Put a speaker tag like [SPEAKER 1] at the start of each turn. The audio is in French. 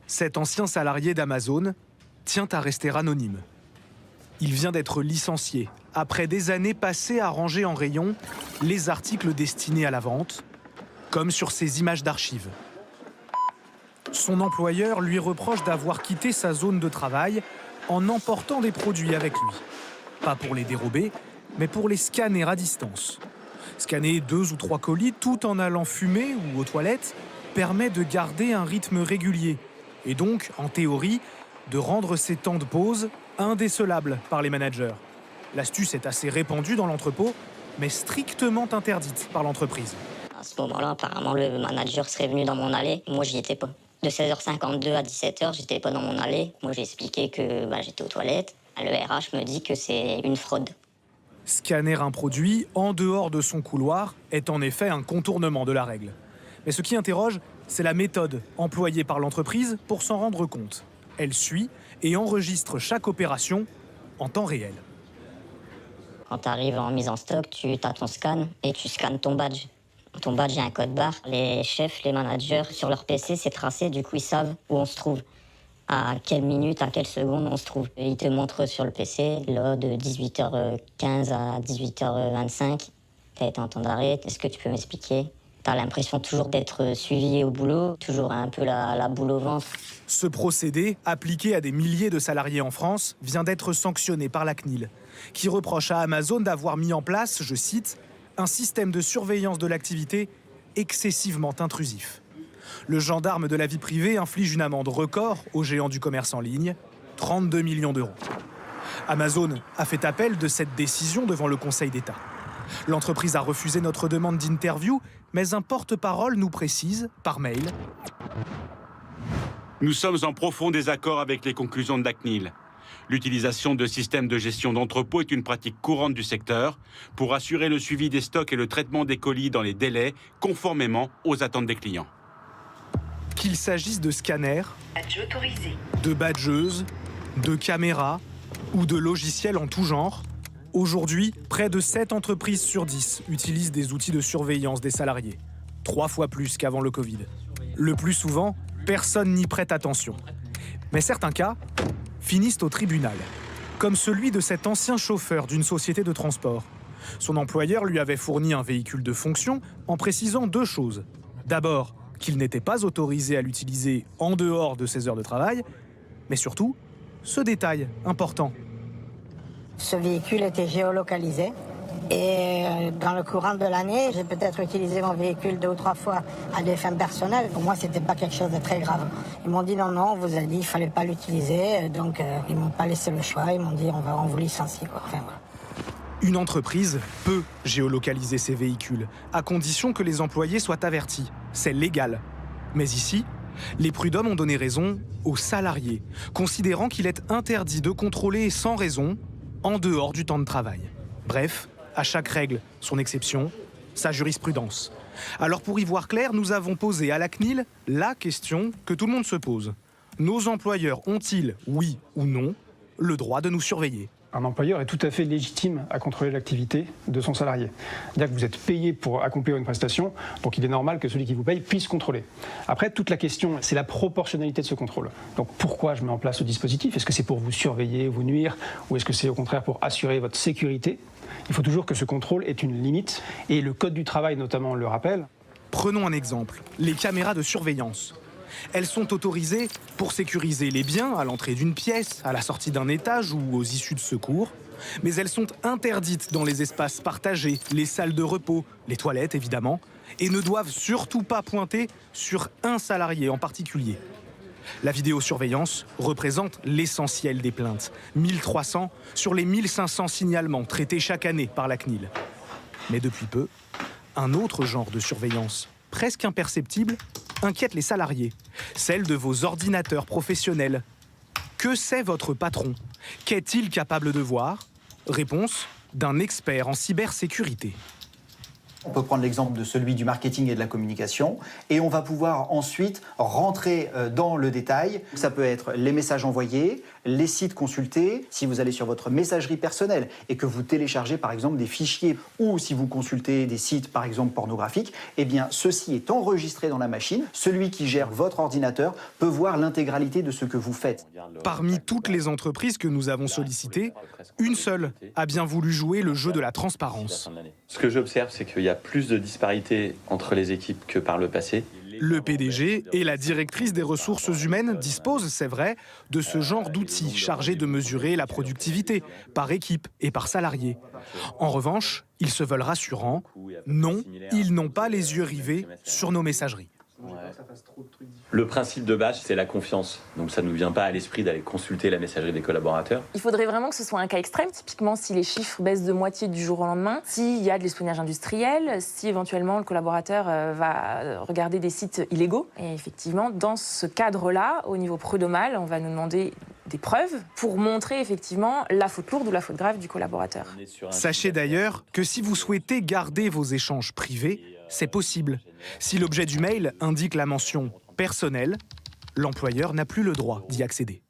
[SPEAKER 1] Cet ancien salarié d'Amazon tient à rester anonyme. Il vient d'être licencié après des années passées à ranger en rayon les articles destinés à la vente, comme sur ces images d'archives. Son employeur lui reproche d'avoir quitté sa zone de travail en emportant des produits avec lui. Pas pour les dérober, mais pour les scanner à distance. Scanner 2 ou 3 colis tout en allant fumer ou aux toilettes permet de garder un rythme régulier et donc, en théorie, de rendre ces temps de pause indécelables par les managers. L'astuce est assez répandue dans l'entrepôt, mais strictement interdite par l'entreprise.
[SPEAKER 2] À ce moment-là, apparemment, le manager serait venu dans mon allée. Moi, j'y étais pas. De 16h52 à 17h, j'étais pas dans mon allée. Moi, j'ai expliqué que j'étais aux toilettes. Le RH me dit que c'est une fraude.
[SPEAKER 1] Scanner un produit en dehors de son couloir est en effet un contournement de la règle. Mais ce qui interroge, c'est la méthode employée par l'entreprise pour s'en rendre compte. Elle suit et enregistre chaque opération en temps réel.
[SPEAKER 2] Quand tu arrives en mise en stock, tu as ton scan et tu scannes ton badge. Ton badge, il y a un code barre. Les chefs, les managers, sur leur PC, c'est tracé. Du coup, ils savent où on se trouve. À quelle minute, à quelle seconde on se trouve. Et ils te montrent sur le PC, là, de 18h15 à 18h25. Tu as été en temps d'arrêt. Est-ce que tu peux m'expliquer ? Tu as l'impression toujours d'être suivi au boulot, toujours un peu la boule au ventre.
[SPEAKER 1] Ce procédé, appliqué à des milliers de salariés en France, vient d'être sanctionné par la CNIL, qui reproche à Amazon d'avoir mis en place, je cite, un système de surveillance de l'activité excessivement intrusif. Le gendarme de la vie privée inflige une amende record au géant du commerce en ligne, 32 millions d'euros. Amazon a fait appel de cette décision devant le Conseil d'État. L'entreprise a refusé notre demande d'interview, mais un porte-parole nous précise, par mail:
[SPEAKER 3] Nous sommes en profond désaccord avec les conclusions de la CNIL. L'utilisation de systèmes de gestion d'entrepôt est une pratique courante du secteur pour assurer le suivi des stocks et le traitement des colis dans les délais, conformément aux attentes des clients.
[SPEAKER 1] Qu'il s'agisse de scanners, de badgeuses, de caméras ou de logiciels en tout genre, aujourd'hui, près de 7 entreprises sur 10 utilisent des outils de surveillance des salariés. 3 fois plus qu'avant le Covid. Le plus souvent, personne n'y prête attention. Mais certains cas finissent au tribunal, comme celui de cet ancien chauffeur d'une société de transport. Son employeur lui avait fourni un véhicule de fonction en précisant 2 choses. D'abord, qu'il n'était pas autorisé à l'utiliser en dehors de ses heures de travail, mais surtout, ce détail important.
[SPEAKER 4] Ce véhicule était géolocalisé et dans le courant de l'année, j'ai peut-être utilisé mon véhicule 2 ou 3 fois à des fins personnelles. Pour moi, c'était pas quelque chose de très grave. Ils m'ont dit non, on vous a dit il fallait pas l'utiliser, donc ils m'ont pas laissé le choix. Ils m'ont dit on vous licencie, quoi. Enfin, voilà.
[SPEAKER 1] Une entreprise peut géolocaliser ses véhicules, à condition que les employés soient avertis. C'est légal. Mais ici, les prud'hommes ont donné raison aux salariés, considérant qu'il est interdit de contrôler sans raison en dehors du temps de travail. Bref, à chaque règle, son exception, sa jurisprudence. Alors pour y voir clair, nous avons posé à la CNIL la question que tout le monde se pose. Nos employeurs ont-ils, oui ou non, le droit de nous surveiller ?
[SPEAKER 5] Un employeur est tout à fait légitime à contrôler l'activité de son salarié. C'est-à-dire que vous êtes payé pour accomplir une prestation, donc il est normal que celui qui vous paye puisse contrôler. Après, toute la question, c'est la proportionnalité de ce contrôle. Donc pourquoi je mets en place ce dispositif ? Est-ce que c'est pour vous surveiller, vous nuire, ou est-ce que c'est au contraire pour assurer votre sécurité ? Il faut toujours que ce contrôle ait une limite, et le Code du travail notamment le rappelle.
[SPEAKER 1] Prenons un exemple, les caméras de surveillance. Elles sont autorisées pour sécuriser les biens à l'entrée d'une pièce, à la sortie d'un étage ou aux issues de secours. Mais elles sont interdites dans les espaces partagés, les salles de repos, les toilettes évidemment, et ne doivent surtout pas pointer sur un salarié en particulier. La vidéosurveillance représente l'essentiel des plaintes, 1300 sur les 1500 signalements traités chaque année par la CNIL. Mais depuis peu, un autre genre de surveillance, presque imperceptible, inquiète les salariés, celle de vos ordinateurs professionnels. Que sait votre patron ? Qu'est-il capable de voir ? Réponse d'un expert en cybersécurité.
[SPEAKER 6] On peut prendre l'exemple de celui du marketing et de la communication et on va pouvoir ensuite rentrer dans le détail. Ça peut être les messages envoyés, les sites consultés. Si vous allez sur votre messagerie personnelle et que vous téléchargez par exemple des fichiers ou si vous consultez des sites par exemple pornographiques, eh bien ceci est enregistré dans la machine. Celui qui gère votre ordinateur peut voir l'intégralité de ce que vous faites.
[SPEAKER 1] Parmi toutes les entreprises que nous avons sollicitées, une seule a bien voulu jouer le jeu de la transparence.
[SPEAKER 7] Ce que j'observe, c'est qu'il y a plus de disparités entre les équipes que par le passé.
[SPEAKER 1] Le PDG et la directrice des ressources humaines disposent, c'est vrai, de ce genre d'outils chargés de mesurer la productivité par équipe et par salarié. En revanche, ils se veulent rassurants. Non, ils n'ont pas les yeux rivés sur nos messageries.
[SPEAKER 7] Le principe de base, c'est la confiance. Donc ça ne nous vient pas à l'esprit d'aller consulter la messagerie des collaborateurs.
[SPEAKER 8] Il faudrait vraiment que ce soit un cas extrême, typiquement si les chiffres baissent de moitié du jour au lendemain, s'il y a de l'espionnage industriel, si éventuellement le collaborateur va regarder des sites illégaux. Et effectivement, dans ce cadre-là, au niveau prud'homal, on va nous demander des preuves pour montrer effectivement la faute lourde ou la faute grave du collaborateur.
[SPEAKER 1] Sachez d'ailleurs que si vous souhaitez garder vos échanges privés, c'est possible. Si l'objet du mail indique la mention « personnel », l'employeur n'a plus le droit d'y accéder.